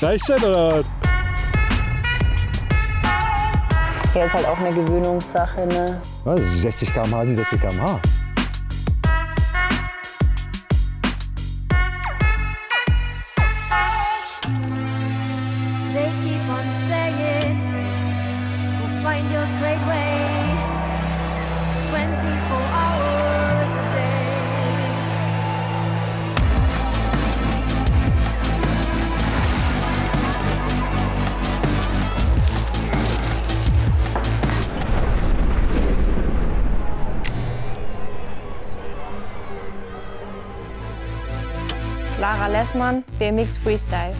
Reicht das oder was? Ja, ist halt auch eine Gewöhnungssache, ne? Was? 60 km/h sind 60 km/h. They keep on saying, we'll find your straight way, 24 hours a day. Lara Lessmann, BMX Freestyle.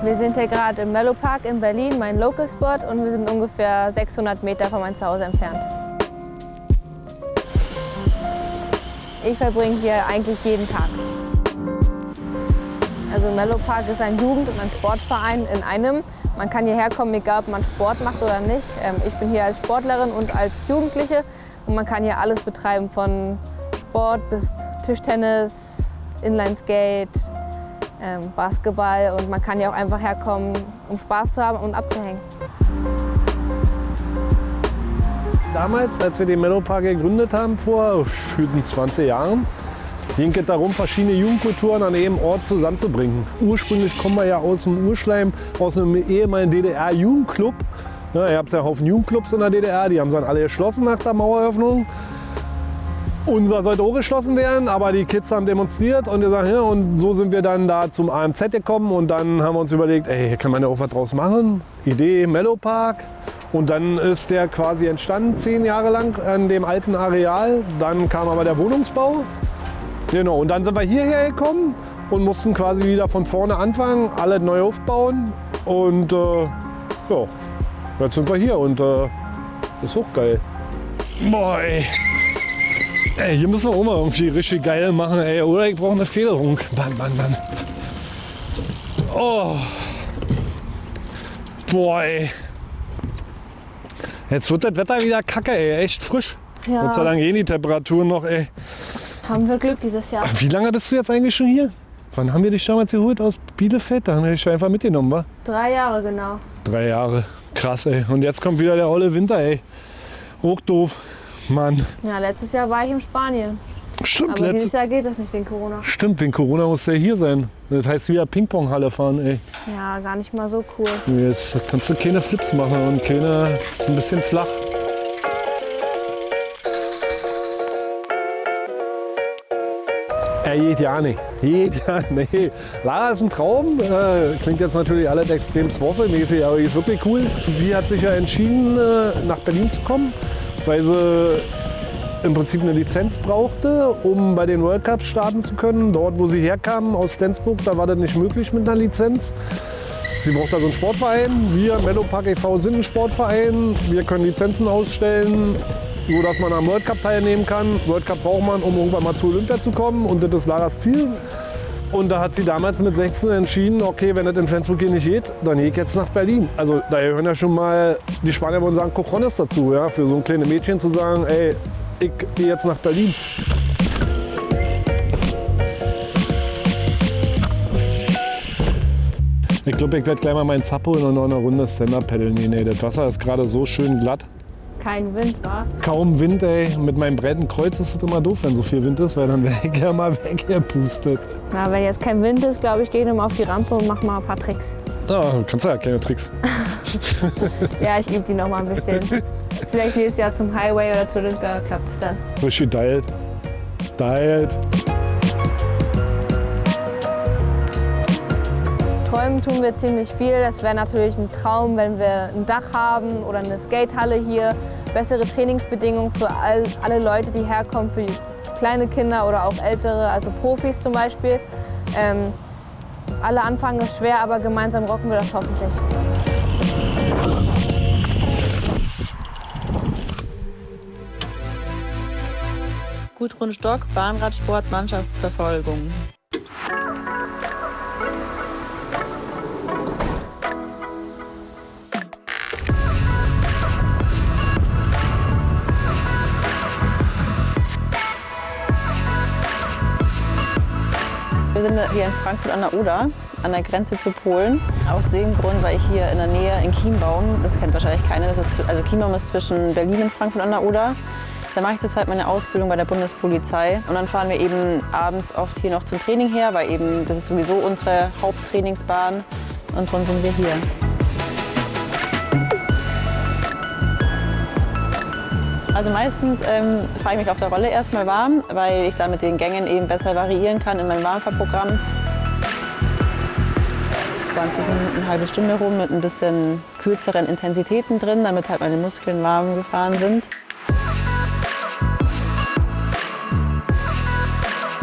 Wir sind hier gerade im Mellow Park in Berlin, mein Local Spot, und wir sind ungefähr 600 Meter von meinem Zuhause entfernt. Ich verbringe hier eigentlich jeden Tag. Also Mellow Park ist ein Jugend- und ein Sportverein in einem. Man kann hierher kommen, egal ob man Sport macht oder nicht. Ich bin hier als Sportlerin und als Jugendliche und man kann hier alles betreiben, von Sport bis Tischtennis, Inlineskate, Basketball, und man kann hier auch einfach herkommen, um Spaß zu haben und abzuhängen. Damals, als wir den Mellow Park gegründet haben, vor 20 Jahren, ging es darum, verschiedene Jugendkulturen an einem Ort zusammenzubringen. Ursprünglich kommen wir ja aus dem Urschleim, aus einem ehemaligen DDR-Jugendclub. Ja, ihr habt ja einen Haufen Jugendclubs in der DDR, die haben sie dann alle geschlossen nach der Maueröffnung. Unser sollte auch geschlossen werden, aber die Kids haben demonstriert und gesagt, ja, und so sind wir dann da zum AMZ gekommen und dann haben wir uns überlegt, ey, hier kann man ja auch was draus machen. Idee Mellow Park. Und dann ist der quasi entstanden, 10 Jahre lang an dem alten Areal. Dann kam aber der Wohnungsbau. Genau, und dann sind wir hierher gekommen und mussten quasi wieder von vorne anfangen, alle neu aufbauen. Und ja, jetzt sind wir hier und ist auch geil. Boah, ey. Ey, hier müssen wir auch mal irgendwie richtig geil machen, ey. Oder ich brauche eine Federung. Mann. Oh. Boah, ey. Jetzt wird das Wetter wieder kacke, ey. Echt frisch. Ja. Gott sei Dank gehen die Temperaturen noch, ey. Haben wir Glück dieses Jahr. Wie lange bist du jetzt eigentlich schon hier? Wann haben wir dich damals geholt? Aus Bielefeld? Da haben wir dich einfach mitgenommen, wa? 3 Jahre genau. 3 Jahre. Krass, ey. Und jetzt kommt wieder der olle Winter, ey. Hoch doof. Mann. Ja, letztes Jahr war ich in Spanien. Stimmt, Aber dieses Jahr geht das nicht wegen Corona. Stimmt, wegen Corona muss der hier sein. Das heißt wieder Ping-Pong-Halle fahren, ey. Ja, gar nicht mal so cool. Jetzt kannst du keine Flips machen und keine. Ist ein bisschen flach. Geht ja nicht. Geht ja nicht. Lara ist ein Traum. Klingt jetzt natürlich alles extrem swaffelmäßig, aber die ist wirklich cool. Sie hat sich ja entschieden, nach Berlin zu kommen, weil sie im Prinzip eine Lizenz brauchte, um bei den World Cups starten zu können. Dort, wo sie herkam, aus Flensburg, da war das nicht möglich mit einer Lizenz. Sie braucht also einen Sportverein. Wir, Mellow Park e.V., sind ein Sportverein. Wir können Lizenzen ausstellen, so dass man am World Cup teilnehmen kann. World Cup braucht man, um irgendwann mal zu Olympia zu kommen, und das ist Laras Ziel. Und da hat sie damals mit 16 entschieden, okay, wenn das in Flensburg hier nicht geht, dann gehe ich jetzt nach Berlin. Also da hören ja schon mal, die Spanier würden sagen, Cojones dazu, ja, für so ein kleines Mädchen zu sagen, ey, ich gehe jetzt nach Berlin. Ich glaube, ich werde gleich mal meinen Sub holen und noch eine Runde Stand-Up paddeln. Nee, das Wasser ist gerade so schön glatt. Kein Wind, wa? Kaum Wind, ey. Mit meinem breiten Kreuz ist es immer doof, wenn so viel Wind ist, weil dann wäre ich ja mal weggepustet. Na, wenn jetzt kein Wind ist, glaube ich, gehe ich nochmal auf die Rampe und mach mal ein paar Tricks. Ah, du kannst ja kleine Tricks. Ja, ich übe die noch mal ein bisschen. Vielleicht nächstes Jahr zum Highway oder zu Olympia klappt es dann. Richtig dialed. Träumen tun wir ziemlich viel. Das wäre natürlich ein Traum, wenn wir ein Dach haben oder eine Skatehalle hier. Bessere Trainingsbedingungen für alle Leute, die herkommen, für die kleine Kinder oder auch ältere, also Profis zum Beispiel. Alle anfangen ist schwer, aber gemeinsam rocken wir das hoffentlich. Gudrun Stock, Bahnradsport, Mannschaftsverfolgung. Wir sind hier in Frankfurt an der Oder, an der Grenze zu Polen. Aus dem Grund, weil ich hier in der Nähe in Chiembaum, das kennt wahrscheinlich keiner, also Chiembaum ist zwischen Berlin und Frankfurt an der Oder. Da mache ich zurzeit meine Ausbildung bei der Bundespolizei. Und dann fahren wir eben abends oft hier noch zum Training her, weil eben das ist sowieso unsere Haupttrainingsbahn. Und darum sind wir hier. Also meistens fahre ich mich auf der Rolle erstmal warm, weil ich da mit den Gängen eben besser variieren kann in meinem Warmfahrprogramm. 20 Minuten, eine halbe Stunde rum mit ein bisschen kürzeren Intensitäten drin, damit halt meine Muskeln warm gefahren sind.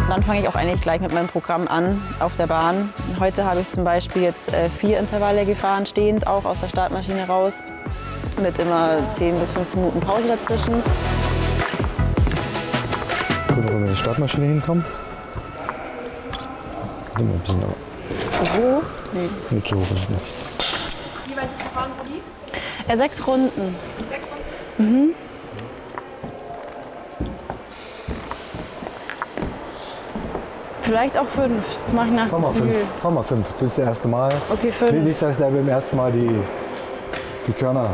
Dann fange ich auch eigentlich gleich mit meinem Programm an auf der Bahn. Heute habe ich zum Beispiel jetzt 4 Intervalle gefahren, stehend auch aus der Startmaschine raus, mit immer 10 bis 15 Minuten Pause dazwischen. Gucken, wo wir in die Startmaschine hinkommen. Ein bisschen aber. Zu hoch? Nee. Nicht so hoch ist es nicht. Wie weit bist du gefahren, Rudi? 6 Runden. 6 Runden? Mhm. Vielleicht auch 5. Das mache ich nach Fahr mal 5. Fahr mal 5. Das ist das erste Mal. Okay, 5. Nicht, dass der beim ersten Mal die Körner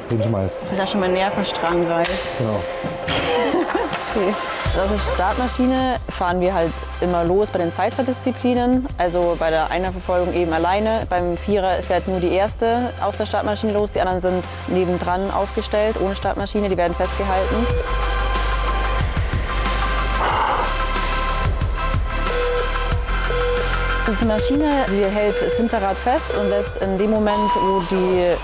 hinschmeißt. Dass ich da schon mein Nervenstrang reißt. Genau. Okay. Aus der Startmaschine fahren wir halt immer los bei den Zeitfahrtdisziplinen. Also bei der Einerverfolgung eben alleine. Beim Vierer fährt nur die erste aus der Startmaschine los. Die anderen sind nebendran aufgestellt, ohne Startmaschine. Die werden festgehalten. Diese Maschine, die hält das Hinterrad fest und lässt in dem Moment, wo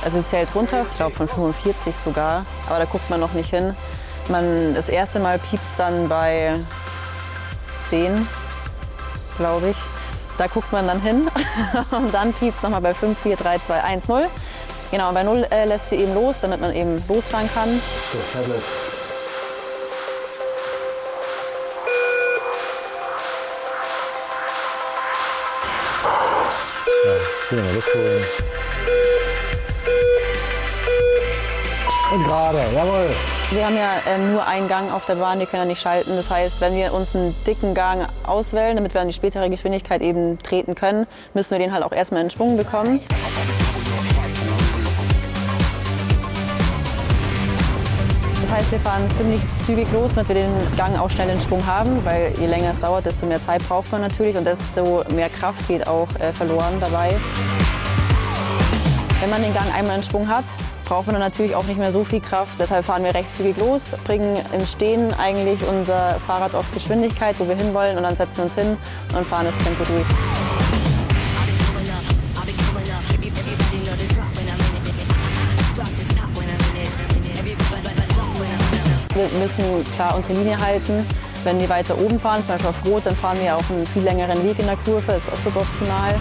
also zählt runter, ich glaube von 45 sogar, aber da guckt man noch nicht hin. Das erste Mal piept es dann bei 10, glaube ich. Da guckt man dann hin und dann piept es nochmal bei 5, 4, 3, 2, 1, 0. Genau, und bei 0 lässt sie eben los, damit man eben losfahren kann. So, Tablet. Ja, mal wegholen. Und gerade, jawohl. Wir haben ja nur einen Gang auf der Bahn, wir können ja nicht schalten. Das heißt, wenn wir uns einen dicken Gang auswählen, damit wir an die spätere Geschwindigkeit eben treten können, müssen wir den halt auch erstmal in Schwung bekommen. Das heißt, wir fahren ziemlich zügig los, damit wir den Gang auch schnell in Schwung haben, weil je länger es dauert, desto mehr Zeit braucht man natürlich und desto mehr Kraft geht auch verloren dabei. Wenn man den Gang einmal in Schwung hat, braucht man dann natürlich auch nicht mehr so viel Kraft. Deshalb fahren wir recht zügig los, bringen im Stehen eigentlich unser Fahrrad auf Geschwindigkeit, wo wir hinwollen, und dann setzen wir uns hin und fahren das Tempo durch. Wir müssen klar unsere Linie halten. Wenn wir weiter oben fahren, zum Beispiel auf Rot, dann fahren wir auch einen viel längeren Weg in der Kurve. Das ist auch suboptimal.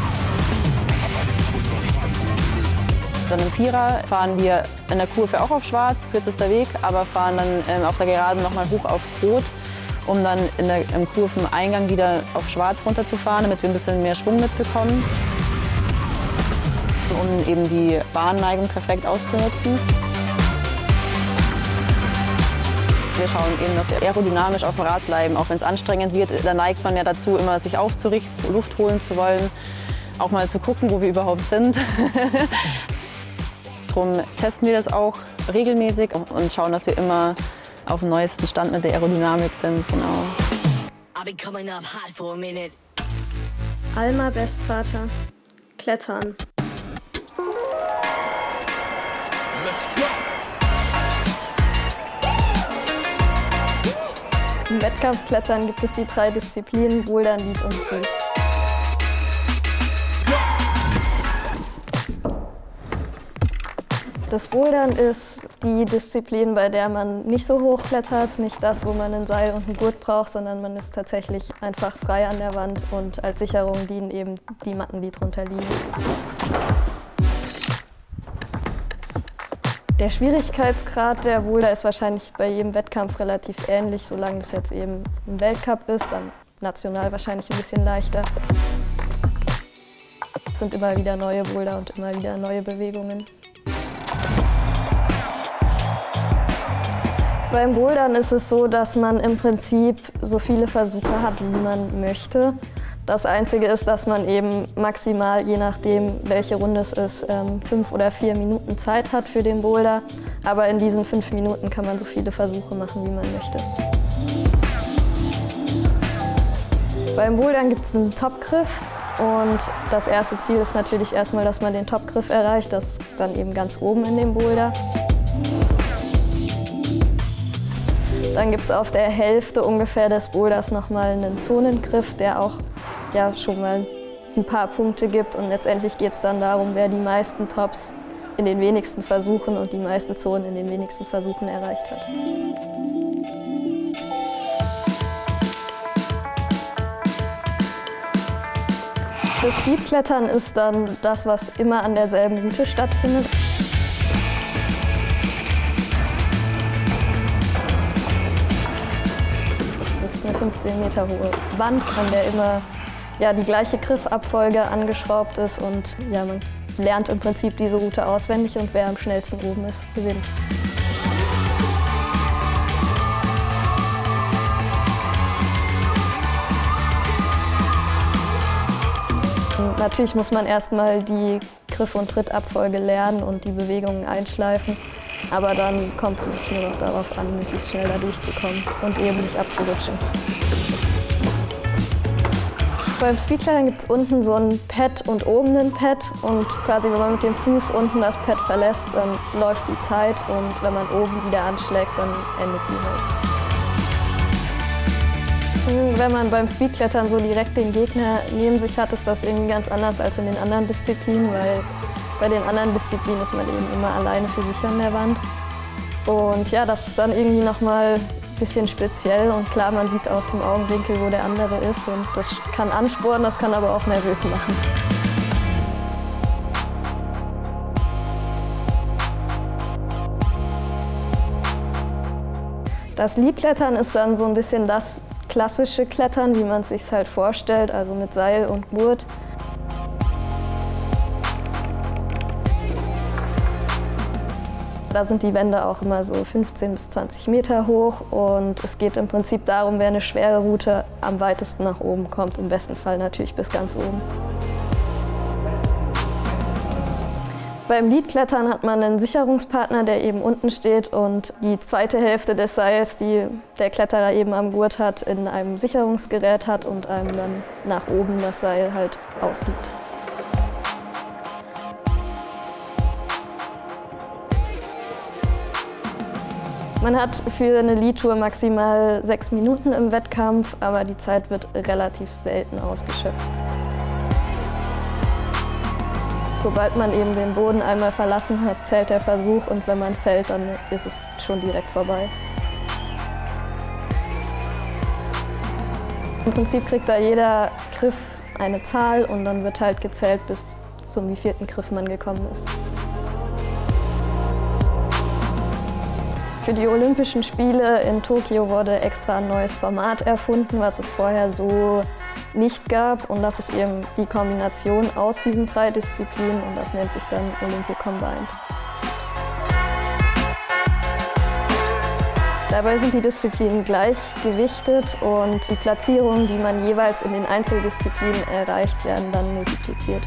Dann im Vierer fahren wir in der Kurve auch auf Schwarz, kürzester Weg, aber fahren dann auf der Geraden nochmal hoch auf Rot, um dann im Kurveneingang wieder auf Schwarz runterzufahren, damit wir ein bisschen mehr Schwung mitbekommen, um eben die Bahnneigung perfekt auszunutzen. Wir schauen eben, dass wir aerodynamisch auf dem Rad bleiben, auch wenn es anstrengend wird. Da neigt man ja dazu, immer sich aufzurichten, Luft holen zu wollen, auch mal zu gucken, wo wir überhaupt sind. Darum testen wir das auch regelmäßig und schauen, dass wir immer auf dem neuesten Stand mit der Aerodynamik sind. Genau. Alma Bestvater. Klettern. Im Wettkampfklettern gibt es die 3 Disziplinen Bouldern, Lead und Speed. Das Bouldern ist die Disziplin, bei der man nicht so hoch klettert, nicht das, wo man ein Seil und einen Gurt braucht, sondern man ist tatsächlich einfach frei an der Wand und als Sicherung dienen eben die Matten, die drunter liegen. Der Schwierigkeitsgrad der Boulder ist wahrscheinlich bei jedem Wettkampf relativ ähnlich, solange das jetzt eben ein Weltcup ist, dann national wahrscheinlich ein bisschen leichter. Es sind immer wieder neue Boulder und immer wieder neue Bewegungen. Beim Bouldern ist es so, dass man im Prinzip so viele Versuche hat, wie man möchte. Das Einzige ist, dass man eben maximal, je nachdem welche Runde es ist, 5 oder 4 Minuten Zeit hat für den Boulder. Aber in diesen 5 Minuten kann man so viele Versuche machen, wie man möchte. Beim Bouldern gibt es einen Topgriff und das erste Ziel ist natürlich erstmal, dass man den Topgriff erreicht. Das ist dann eben ganz oben in dem Boulder. Dann gibt es auf der Hälfte ungefähr des Boulders nochmal einen Zonengriff, der auch schon mal ein paar Punkte gibt. Und letztendlich geht es dann darum, wer die meisten Tops in den wenigsten Versuchen und die meisten Zonen in den wenigsten Versuchen erreicht hat. Das Speedklettern ist dann das, was immer an derselben Route stattfindet. Das ist eine 15 Meter hohe Wand, an der immer die gleiche Griffabfolge angeschraubt ist und man lernt im Prinzip diese Route auswendig und wer am schnellsten oben ist, gewinnt. Und natürlich muss man erstmal die Griff- und Trittabfolge lernen und die Bewegungen einschleifen. Aber dann kommt es wirklich nur noch darauf an, möglichst schnell da durchzukommen und eben nicht abzurutschen. Beim Speedklettern gibt es unten so ein Pad und oben ein Pad. Und quasi, wenn man mit dem Fuß unten das Pad verlässt, dann läuft die Zeit. Und wenn man oben wieder anschlägt, dann endet sie halt. Wenn man beim Speedklettern so direkt den Gegner neben sich hat, ist das irgendwie ganz anders als in den anderen Disziplinen, weil bei den anderen Disziplinen ist man eben immer alleine für sich an der Wand. Und das ist dann irgendwie nochmal ein bisschen speziell und klar, man sieht aus dem Augenwinkel, wo der andere ist und das kann anspornen, das kann aber auch nervös machen. Das Leadklettern ist dann so ein bisschen das klassische Klettern, wie man es sich halt vorstellt, also mit Seil und Gurt. Da sind die Wände auch immer so 15 bis 20 Meter hoch und es geht im Prinzip darum, wer eine schwere Route am weitesten nach oben kommt, im besten Fall natürlich bis ganz oben. Beim Leadklettern hat man einen Sicherungspartner, der eben unten steht und die zweite Hälfte des Seils, die der Kletterer eben am Gurt hat, in einem Sicherungsgerät hat und einem dann nach oben das Seil halt ausliebt. Man hat für eine Lead-Tour maximal 6 Minuten im Wettkampf, aber die Zeit wird relativ selten ausgeschöpft. Sobald man eben den Boden einmal verlassen hat, zählt der Versuch und wenn man fällt, dann ist es schon direkt vorbei. Im Prinzip kriegt da jeder Griff eine Zahl und dann wird halt gezählt, bis zum wievielten Griff man gekommen ist. Für die Olympischen Spiele in Tokio wurde extra ein neues Format erfunden, was es vorher so nicht gab. Und das ist eben die Kombination aus diesen 3 Disziplinen und das nennt sich dann Olympic Combined. Dabei sind die Disziplinen gleich gewichtet und die Platzierungen, die man jeweils in den Einzeldisziplinen erreicht, werden dann multipliziert.